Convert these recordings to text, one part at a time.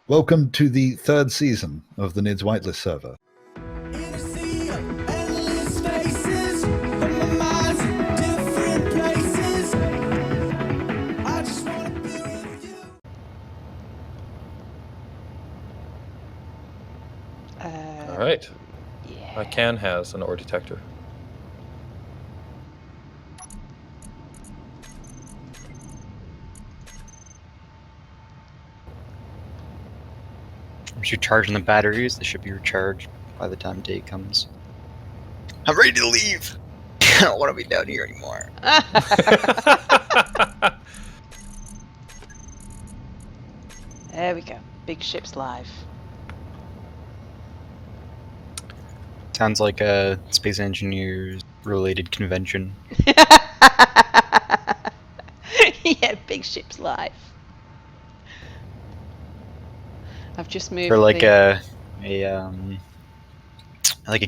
Welcome to the third season of the Nidd's Whitelist server. Alright. Yeah. My can has an ore detector. Once you're charging the batteries, they should be recharged by the time day comes. I'm ready to leave! I don't want to be down here anymore. There we go. Big ship's live. Sounds like a space engineers related convention. Yeah, big ship's live. I've just moved. Or like a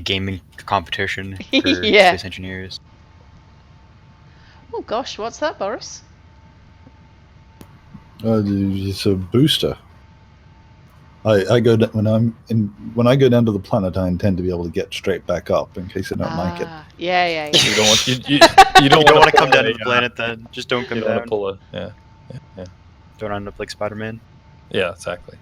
gaming competition for Yeah. space engineers. Oh gosh, what's that, Boris? It's a booster. I go when I go down to the planet, I intend to be able to get straight back up in case I don't like it. Yeah. You don't want You don't want to come down to the a, planet then. Just don't come You don't down. want to pull a yeah. Don't end up like Spiderman. Yeah, exactly.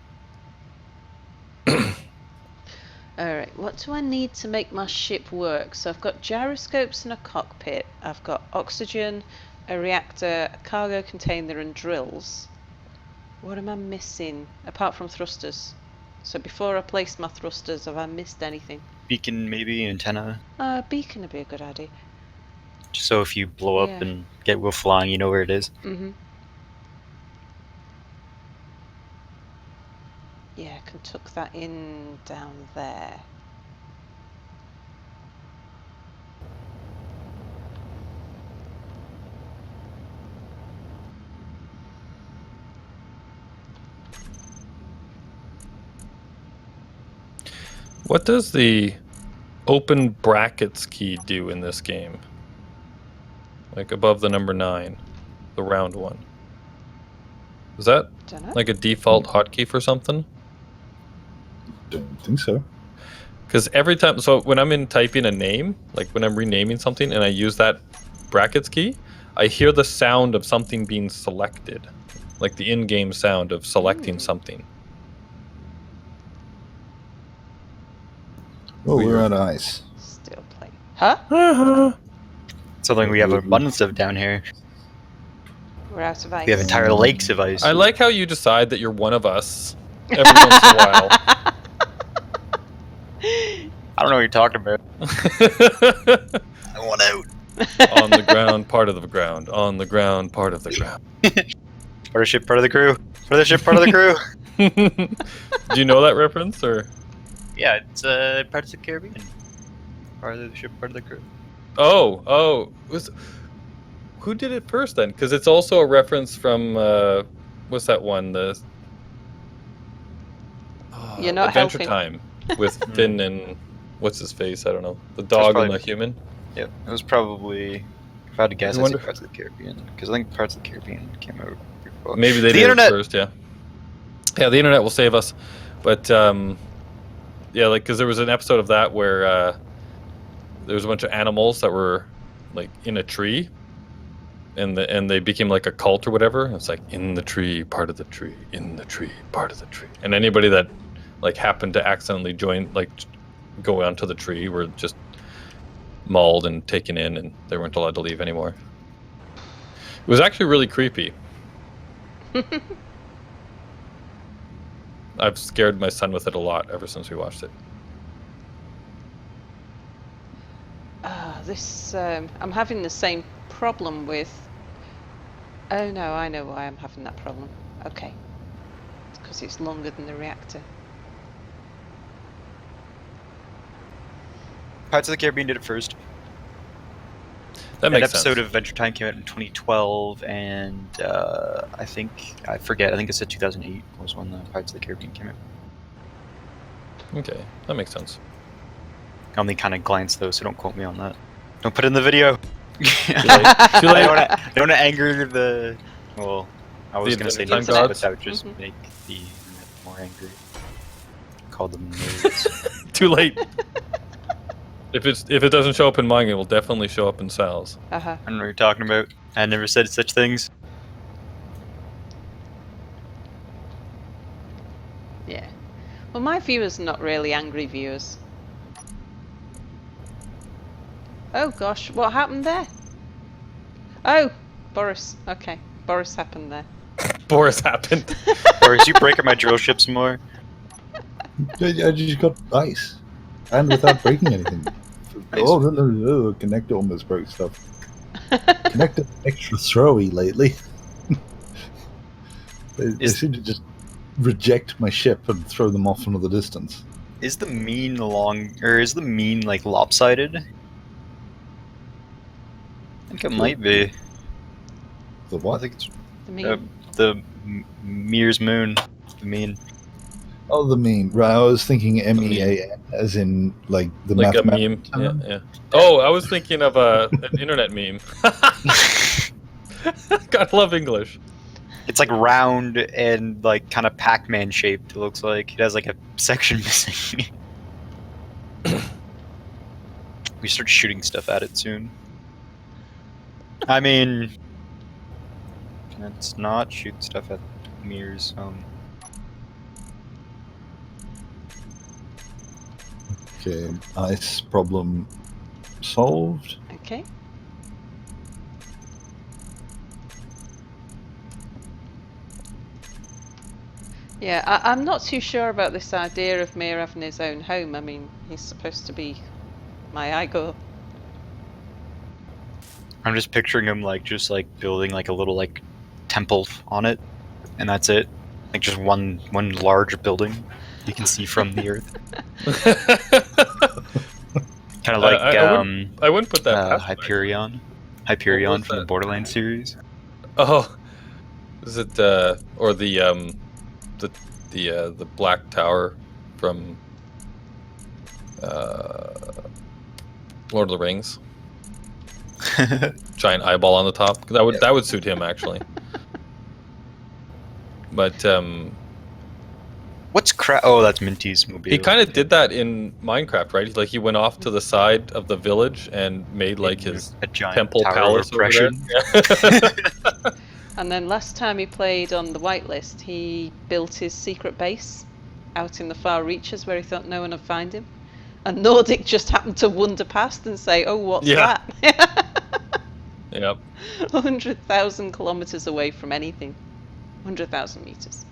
Alright, what do I need to make my ship work? So I've got gyroscopes and a cockpit. I've got oxygen, a reactor, a cargo container and drills. What am I missing? Apart from thrusters. So before I place my thrusters, have I missed anything? Beacon, maybe, antenna. Beacon would be a good idea. Just so if you blow up Yeah. and get Will flying, you know where it is. Mm-hmm. Yeah, I can tuck that in down there. What does the open brackets key do in this game? Like above the number 9, the round one. Is that Dunno. like a default hotkey for something? Don't think so. Because every time, so when I'm in typing a name, like when I'm renaming something and I use that brackets key, I hear the sound of something being selected. Like the in-game sound of selecting something. Oh, Weird. we're out of ice. Still playing. Huh? Something we have an abundance of down here. We're out of ice. We have entire lakes of ice. I like how you decide that you're one of us every once in a while. I don't know what you're talking about. I want out. On the ground, part of the ground. On the ground, part of the ground. Part of the ship, part of the crew. Part of the ship, part of the crew. Do you know that reference, or? Yeah, it's Pirates of the Caribbean. Part of the ship, part of the crew. Oh, who did it first then? Because it's also a reference from what's that one? The You're not Adventure helping. Time with Finn and what's his face? I don't know. The dog and the human. Yeah, it was probably. If I had to guess, I I'd say wonder- Pirates of the Caribbean because I think Pirates of the Caribbean came out before. Maybe they The did internet! it first. Yeah, the internet will save us. But yeah, like because there was an episode of that where there was a bunch of animals that were like in a tree, and they became like a cult or whatever. It's like in the tree, part of the tree, in the tree, part of the tree, and anybody that like happened to accidentally join, like go onto the tree, were just mauled and taken in, and they weren't allowed to leave anymore. It was actually really creepy. I've scared my son with it a lot ever since we watched it. I'm having the same problem with... Oh no, I know why I'm having that problem. Okay. It's because it's longer than the reactor. Pirates of the Caribbean did it first. That That makes episode sense. of Adventure Time came out in 2012, and I think it said 2008 was when the Pirates of the Caribbean came out. Okay, that makes sense. I only kind of glanced though, so don't quote me on that. Don't put it in the video. Too late. I don't want to anger the. Well, I was The going to say Adventure names, Time but that would just Mhm. make the more angry. Call them nerds. Too late. If it doesn't show up in mine, it will definitely show up in Sal's. Uh-huh. I don't know what you're talking about. I never said such things. Yeah. Well, my viewers are not really angry viewers. Oh gosh, what happened there? Oh, Boris. Okay, Boris happened there. Boris happened. Boris, you breaking my drill ship some more? I just got ice. And without breaking anything. Oh, no. Connector almost broke stuff. Connector extra throwy lately. They seem to just reject my ship and throw them off into the distance. Is the mean like lopsided? I think it might be. The I what? think it's The mean. the Mears moon. The mean. Oh, the meme. Right, I was thinking MEAN, as in, like, the Like a mathematics meme. term. Yeah. Oh, I was thinking of an internet meme. Gotta love English. It's like round and like kind of Pac-Man shaped. It looks like it has like a section missing. We start shooting stuff at it soon. I mean, let's not shoot stuff at mirrors. Okay, ice problem solved. Okay. Yeah, I'm not too sure about this idea of Mir having his own home. I mean, he's supposed to be my Igor. I'm just picturing him like just like building like a little like temple on it, and that's it. Like just one large building you can see from the earth. Kind of like I wouldn't put that past him, Hyperion. What Hyperion was from the that? Borderlands series. Oh, is it or the Black Tower from Lord of the Rings? Giant eyeball on the top. That would suit him actually. But What's Oh, that's Minty's mobile. he kind of did that in Minecraft, right? Like he went off to the side of the village and made like his a giant temple tower palace of over there. oppression. And then last time he played on the Whitelist, he built his secret base out in the far reaches where he thought no one would find him. And Nordic just happened to wander past and say, "Oh, what's Yeah. that?" Yep. 100,000 kilometers away from anything. 100,000 meters.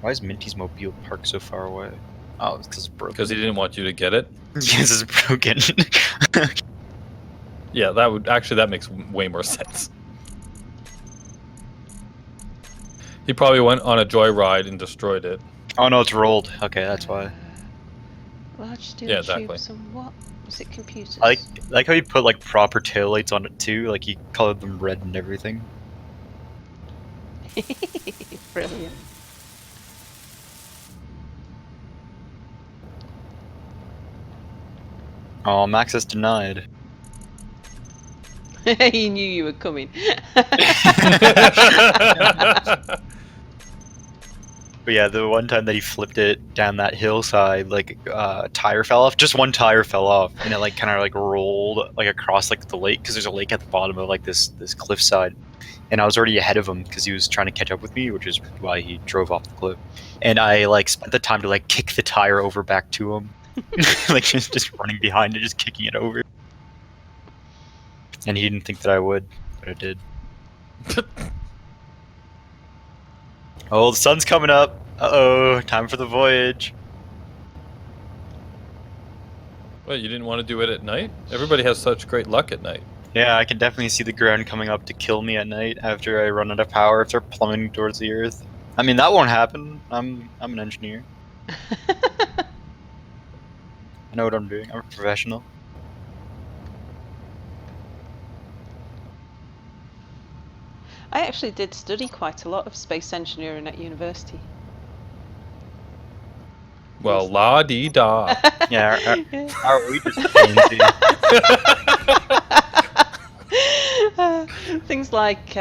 Why is Minty's mobile parked so far away? Oh, it's because it's broken. Because he didn't want you to get it. Yes, it's broken. Yeah, that makes way more sense. He probably went on a joyride and destroyed it. Oh no, it's rolled. Okay, that's why. Large steel Yeah, exactly. tubes and what? Was it computers? I like how you put like proper taillights on it too. Like you colored them red and everything. Brilliant. Oh, access denied. He knew you were coming. But yeah, the one time that he flipped it down that hillside, like a tire fell off. Just one tire fell off, and it like kind of like rolled like across like the lake because there's a lake at the bottom of like this cliffside. And I was already ahead of him because he was trying to catch up with me, which is why he drove off the cliff. And I like spent the time to like kick the tire over back to him, like just running behind it, just kicking it over. And he didn't think that I would, but I did. Oh, the sun's coming up. Uh-oh, time for the voyage. Well, you didn't want to do it at night? Everybody has such great luck at night. Yeah, I can definitely see the ground coming up to kill me at night after I run out of power if they're plummeting towards the earth. I mean, that won't happen. I'm an engineer. I know what I'm doing. I'm a professional. I actually did study quite a lot of space engineering at university. Well, la-dee-da. Yeah, are we just pansy? Things like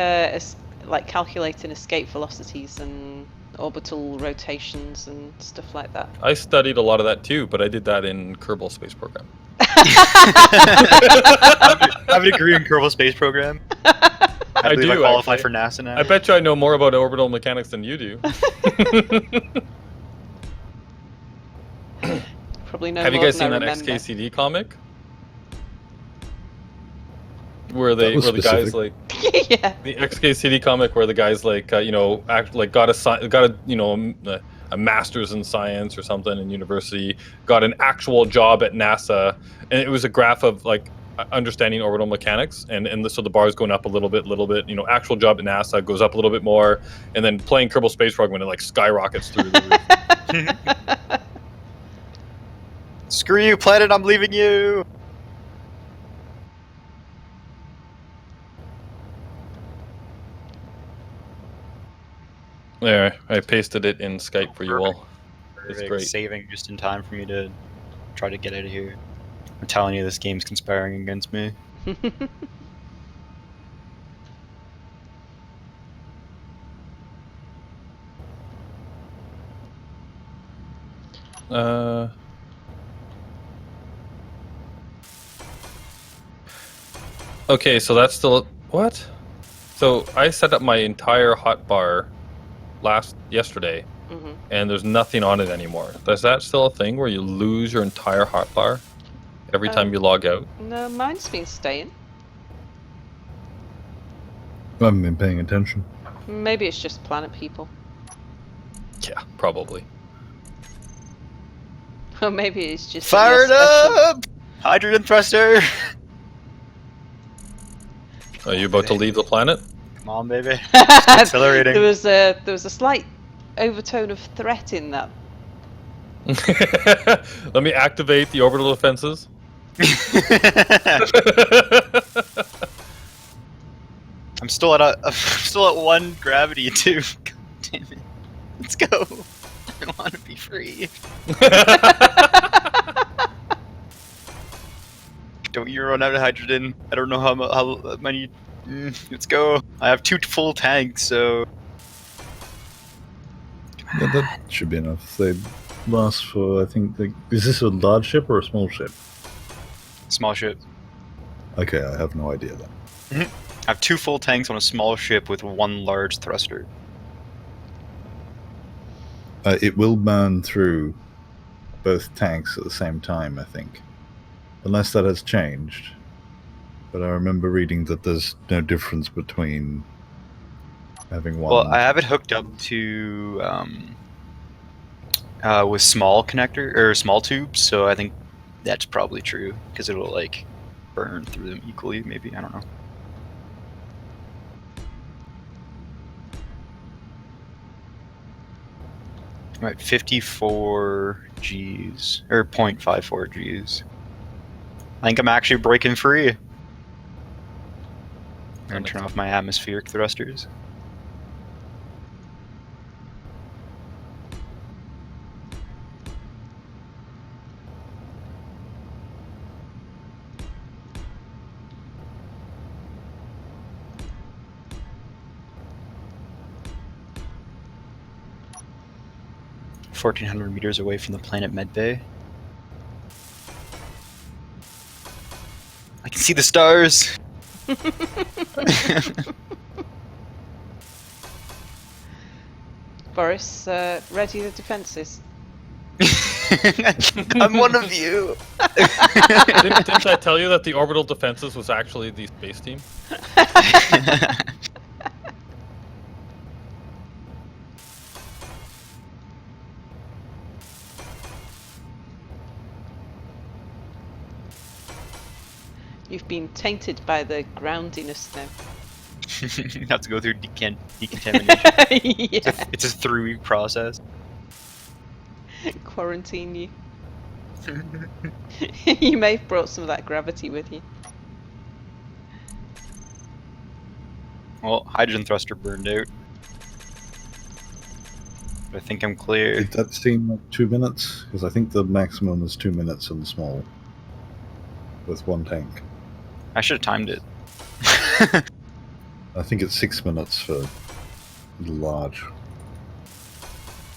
like calculating escape velocities and orbital rotations and stuff like that. I studied a lot of that too, but I did that in Kerbal Space Program. I have a degree in Kerbal Space Program. I believe I qualify for NASA now. I bet you I know more about orbital mechanics than you do. Probably no. Have you more guys than seen I that remember. XKCD comic? Where the guys like Yeah. the XKCD comic where the guys like you know got a you know a master's in science or something in university, got an actual job at NASA, and it was a graph of like understanding orbital mechanics, and so the bar is going up a little bit, you know, actual job at NASA goes up a little bit more, and then playing Kerbal Space Program, it like skyrockets through the roof. Screw you, planet! I'm leaving you. There, I pasted it in Skype for you all. It's Perfect. great. Saving just in time for me to try to get out of here. I'm telling you, this game's conspiring against me. Okay, so that's still what? So I set up my entire hotbar yesterday, and there's nothing on it anymore. Is that still a thing where you lose your entire hotbar every time you log out? No, mine's been staying. I haven't been paying attention. Maybe it's just planet people. Yeah, probably. Or maybe it's just Fire it up! Hydrogen thruster! Are you about to leave the planet? Come on, baby. Accelerating. There was a slight overtone of threat in that. Let me activate the orbital defenses. I'm still at 1 gravity too. God damn it. Let's go. I want to be free. Don't you run out of hydrogen. I don't know how many. Let's go. I have 2 full tanks, so. Yeah, that should be enough. They last for, I think, is this a large ship or a small ship? Small ship. Okay, I have no idea then. I have 2 full tanks on a small ship with 1 large thruster. It will burn through both tanks at the same time, I think. Unless that has changed. But I remember reading that there's no difference between having one. Well, I have it hooked up to with small connector or small tubes, so I think that's probably true because it'll like burn through them equally. Maybe, I don't know. I'm at 54 Gs or 0.54 Gs. I think I'm actually breaking free. I'm gonna turn off my atmospheric thrusters. $1,400 away from the planet Medbay. I can see the stars. Boris, ready the defences. I'm one of you. Didn't I tell you that the orbital defenses was actually the space team? You've been tainted by the groundiness now. You have to go through decontamination. Yeah. It's a 3-week process. Quarantine you. You may have brought some of that gravity with you. Well, hydrogen thruster burned out. But I think I'm clear. Did that seem like 2 minutes? Because I think the maximum is 2 minutes in the small. With one tank. I should have timed it. I think it's 6 minutes for large.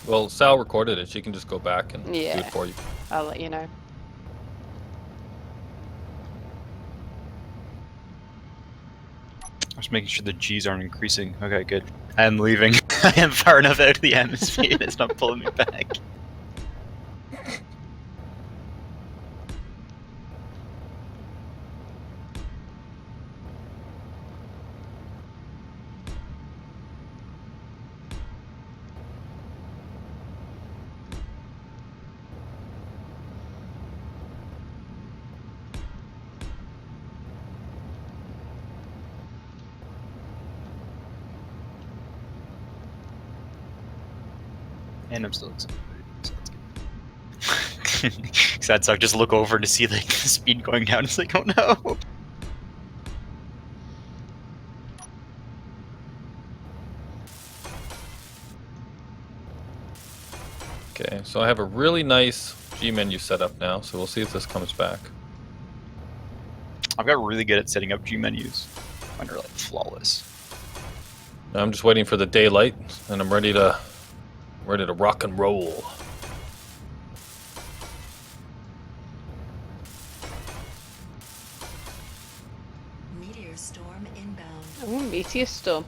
Well, Sal recorded it. She can just go back and do Yeah. it for you. I'll let you know. I was making sure the G's aren't increasing. Okay, good. I am leaving. I am far enough out of the atmosphere. It's not pulling me back. And I'm still excited. So that's good. Sad so I just look over to see like the speed going down. It's like, oh no. Okay, so I have a really nice G menu set up now, so we'll see if this comes back. I've got really good at setting up G menus. Mine are like flawless. Now I'm just waiting for the daylight, and I'm ready to rock and roll. Meteor storm inbound. Oh, meteor storm.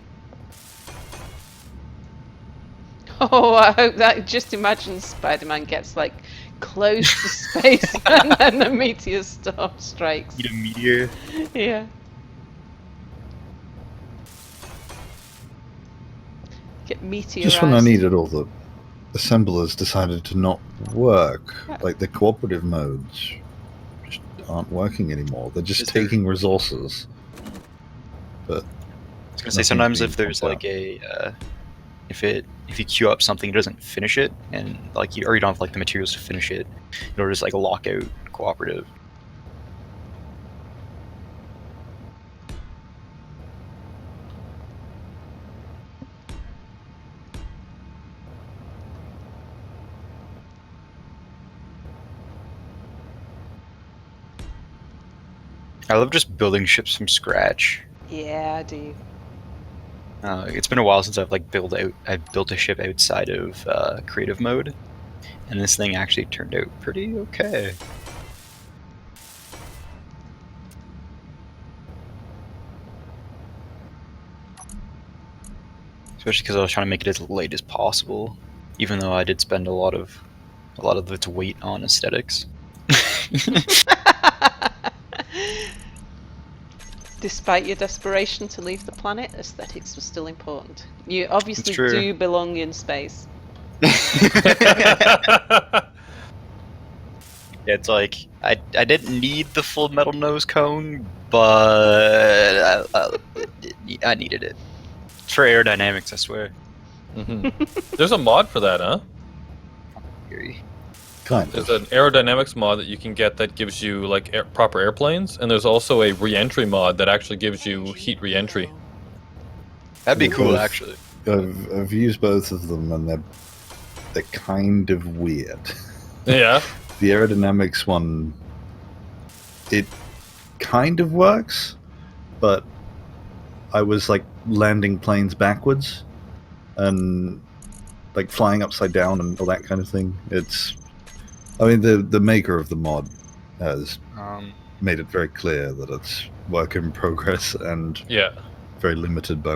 Oh, I hope that. Just imagine Spider-Man gets like close to space and then the meteor storm strikes. Need a meteor. Yeah. Get meteorized. Just when I needed all the assemblers decided to not work. Like the cooperative modes just aren't working anymore. They're just Is there- taking resources. But I was gonna say Nothing sometimes being if there's pumped like a if you queue up something, it doesn't finish it, and like you don't have like the materials to finish it, it'll just like lock out cooperative. I love just building ships from scratch. Yeah, I do. It's been a while since I've built a ship outside of creative mode, and this thing actually turned out pretty okay. Especially because I was trying to make it as light as possible, even though I did spend a lot of its weight on aesthetics. Despite your desperation to leave the planet, aesthetics was still important. You obviously true. do belong in space. It's like I didn't need the full metal nose cone, but I needed it for aerodynamics. I swear. There's a mod for that, huh? kind of. There's an aerodynamics mod that you can get that gives you like proper airplanes, and there's also a re-entry mod that actually gives you heat re-entry. That'd be They're cool, both- actually. I've used both of them, and they're kind of weird. Yeah. The aerodynamics one, it kind of works, but I was like landing planes backwards and like flying upside down and all that kind of thing. I mean, the maker of the mod has made it very clear that it's work in progress and Yeah. very limited by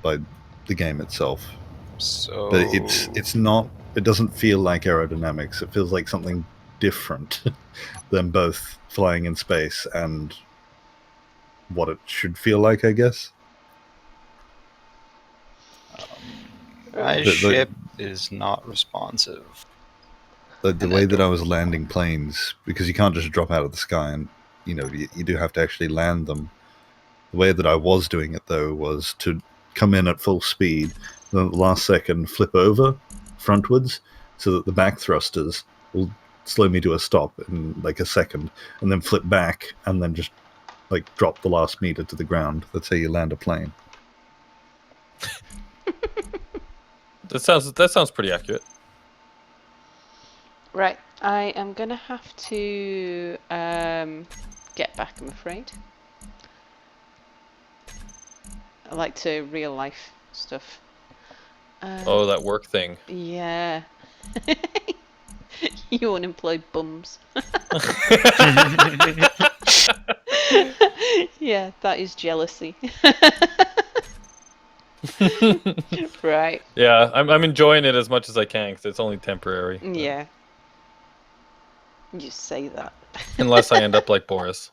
the game itself. So, But it's not. It doesn't feel like aerodynamics. It feels like something different than both flying in space and what it should feel like, I guess. my the- ship is not responsive. The And way I that I don't- was landing planes, because you can't just drop out of the sky, and you do have to actually land them. The way that I was doing it though was to come in at full speed, then at the last second flip over frontwards, so that the back thrusters will slow me to a stop in like a second, and then flip back and then just like drop the last meter to the ground. That's how you land a plane. That sounds pretty accurate. Right, I am gonna have to get back, I'm afraid. I like to real life stuff. Oh, that work thing. Yeah. You unemployed bums. Yeah, that is jealousy. Right. Yeah, I'm enjoying it as much as I can because it's only temporary. but- Yeah. You say that. Unless I end up like Boris.